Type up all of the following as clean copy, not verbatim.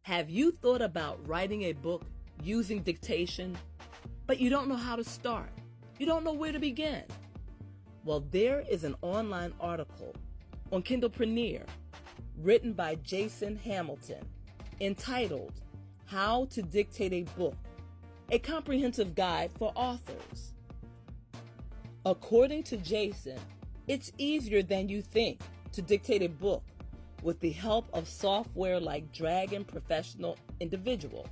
Have you thought about writing a book using dictation, but you don't know how to start? You don't know where to begin? Well, there is an online article on Kindlepreneur written by Jason Hamilton entitled How to Dictate a Book, a comprehensive guide for authors. According to Jason, it's easier than you think to dictate a book with the help of software like Dragon Professional Individual.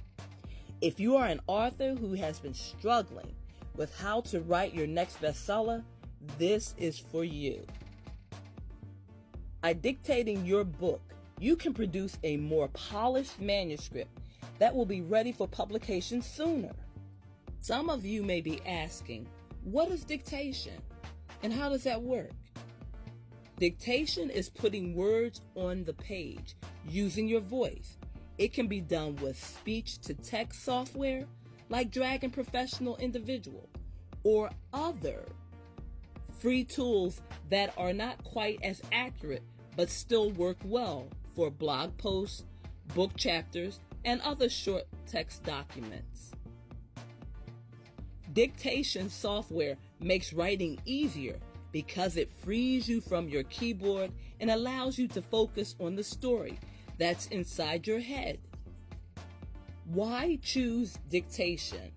If you are an author who has been struggling with how to write your next bestseller, this is for you. By dictating your book, you can produce a more polished manuscript that will be ready for publication sooner. Some of you may be asking, what is dictation and how does that work? Dictation is putting words on the page using your voice. It can be done with speech-to-text software like Dragon Professional Individual or other free tools that are not quite as accurate but still work well for blog posts, book chapters, and other short text documents. Dictation software makes writing easier because it frees you from your keyboard and allows you to focus on the story that's inside your head. Why choose dictation?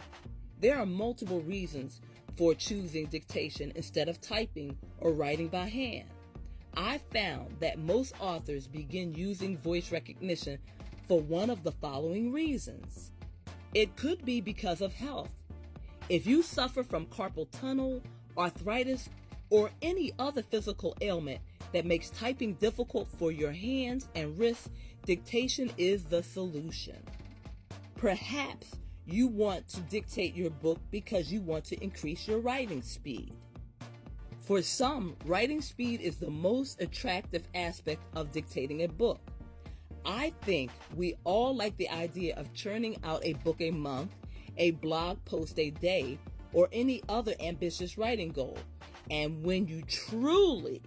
There are multiple reasons for choosing dictation instead of typing or writing by hand. I found that most authors begin using voice recognition for one of the following reasons. It could be because of health. If you suffer from carpal tunnel, arthritis, or any other physical ailment that makes typing difficult for your hands and wrists, dictation is the solution. Perhaps you want to dictate your book because you want to increase your writing speed. For some, writing speed is the most attractive aspect of dictating a book. I think we all like the idea of churning out a book a month, a blog post a day, or any other ambitious writing goal. And when you truly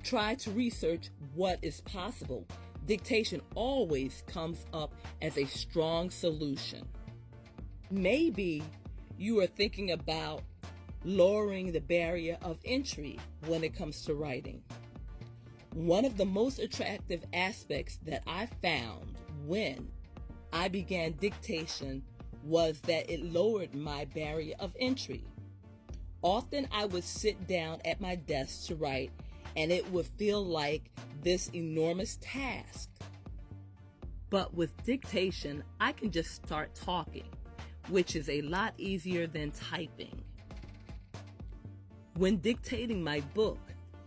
try to research what is possible, dictation always comes up as a strong solution. Maybe you are thinking about lowering the barrier of entry when it comes to writing. One of the most attractive aspects that I found when I began dictation was that it lowered my barrier of entry. Often I would sit down at my desk to write, and it would feel like this enormous task. But with dictation, I can just start talking, which is a lot easier than typing. When dictating my book,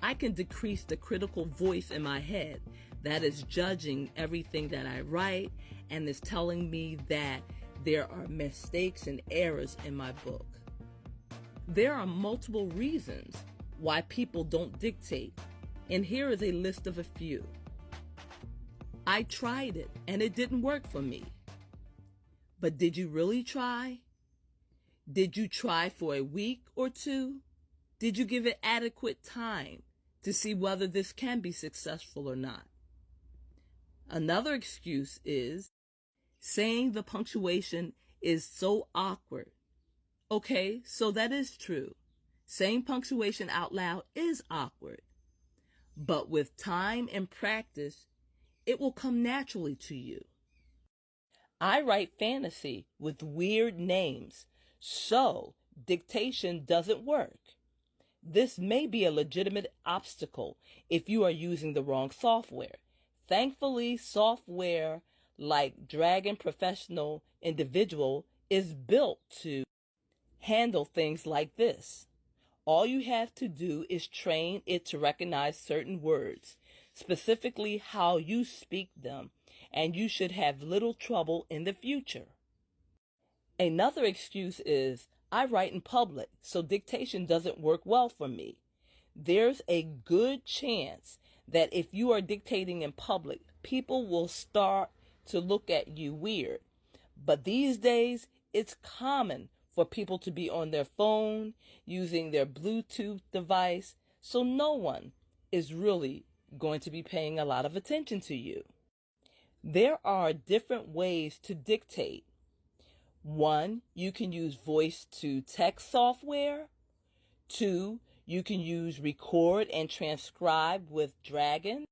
I can decrease the critical voice in my head that is judging everything that I write and is telling me that there are mistakes and errors in my book. There are multiple reasons why people don't dictate, and here is a list of a few. I tried it and it didn't work for me. But did you really try? Did you try for a week or two? Did you give it adequate time to see whether this can be successful or not? Another excuse is saying the punctuation is so awkward. Okay, so that is true. Saying punctuation out loud is awkward. But with time and practice, it will come naturally to you. I write fantasy with weird names, so dictation doesn't work. This may be a legitimate obstacle if you are using the wrong software. Thankfully, software like Dragon Professional Individual is built to handle things like this. All you have to do is train it to recognize certain words, specifically how you speak them, and you should have little trouble in the future. Another excuse is, I write in public, so dictation doesn't work well for me. There's a good chance that if you are dictating in public, people will start to look at you weird. But these days, it's common for people to be on their phone, using their Bluetooth device, so no one is really going to be paying a lot of attention to you. There are different ways to dictate. One, you can use voice to text software. Two, you can use record and transcribe with Dragon.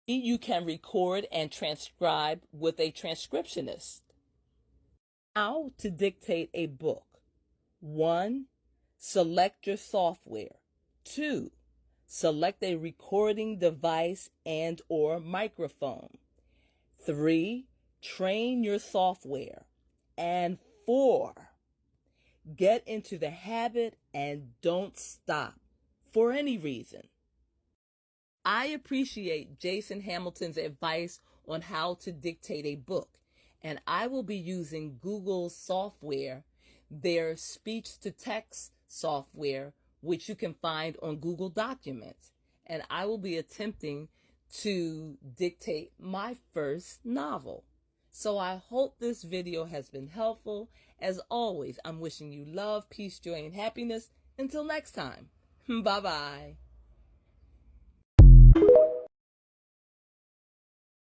You can record and transcribe with a transcriptionist. How to dictate a book. 1. Select your software. 2. Select a recording device and or microphone. 3. Train your software. And 4. Get into the habit and don't stop for any reason. I appreciate Jason Hamilton's advice on how to dictate a book, and I will be using Google's software, their speech-to-text software, which you can find on Google Documents, and I will be attempting to dictate my first novel. So I hope this video has been helpful. As always, I'm wishing you love, peace, joy, and happiness. Until next time, bye-bye.